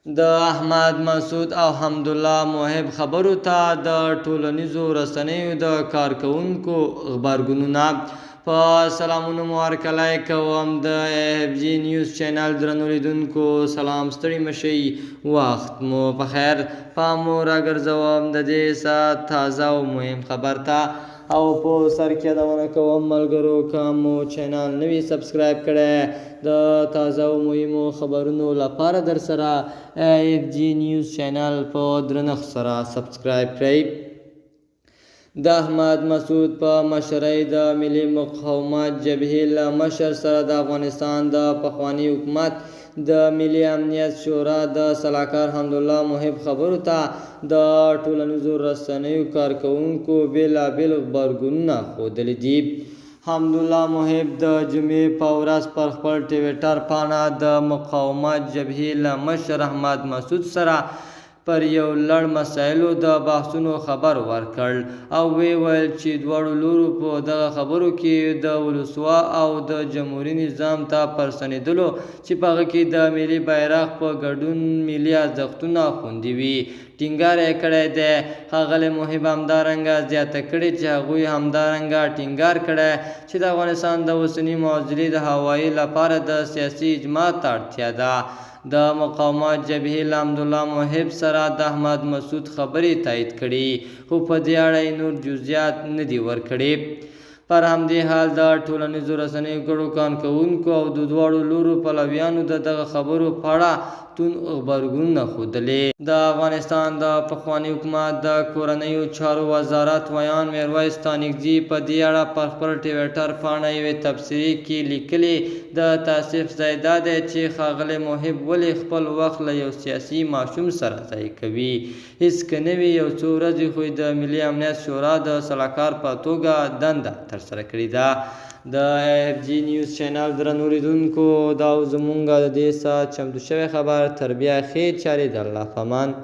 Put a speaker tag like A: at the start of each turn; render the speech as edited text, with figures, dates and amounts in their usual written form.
A: د احمد مسعود او حمدالله محب خبرو ته د ټولنیزو رسنیو د کارکوونکو غبرګونونه. په سلامونو مو هرکلی کوم د اف جی نیوز چینل درنو لیدونکو. سلام، ستړي مشئ، وخت مو په خیر. پام مو راګرځوم د دې ساعت تازه او مهم خبر ته، او په سر کې یادونه کوم ملګرو که مو چینل نوي سبسکرایب کړی د تازه او مهمو خبرونو لپاره در سره اف جی نیوز چینل په درنښت سره سبسکرایب کړئ. د احمد مسعود په مشرۍ د ملي مقاومت جبهې له مشر سره د افغانستان د پخواني حکومت د ملي امنیت شورا د سلاکار حمدالله محب خبرو ته د ټولنیزو رسنیو کارکوونکو بېلابېل غبرګونونه ښودلي دي. حمدالله محب د جمعې په ورځ پر خپل ټویټر پاڼه د مقاومت جبهې له مشر احمد مسعود سره پر یو لړ مسایلو د بحثونو خبر ورکړ، او ویل چې دواړو لورو په دغه خبرو کې د ولسوا او د جمهوري نظام ته پر ستنېدلو چې په هغه کې د ملي بیرغ په ګډون ملي ارزښتونه خوندي وي ټینګار یې کړی دی. ښاغلي محب همدارنګه زیاته کړې چې هغوی همدارنګه ټینګار کړی چې د افغانستان د اوسني معضلې د هوایي لپاره د سیاسي اجماع ته اړتیا ده. د مقاومت جبهې له حمدالله محب سره د احمد مسعود خبرې تایید کړي، خو په دې اړه یې نور جزئیات نه دي ورکړي. پر همدې حال د ټولنیزو رسنیو ګډو کارکوونکو او د دواړو لورو پلویانو د دغه خبرو په اړه توند غبرګونونه ښودلي. د افغانستان د پخواني حکومت د کورنیو چارو وزارت ویان میرویس تانکزي په دې اړه پر خپل ټویټر پاڼه یوې تبصرې کې لیکلي: د تاسف ځای دا دی چې ښاغلی محب ولې خپل وخت له یو سیاسي ماشوم سره ضایع کوي. هېڅ که نه وي، یو څو ورځې خو د ملي امنیت شورا د سلاکار په توګه دنده ترسره کړې ده. د اف جی نیوز چینل درنو لیدونکو، دا زموږ د دې ساعت چمتو شوی خبر. تر بیا خیر چارې د الله په امان.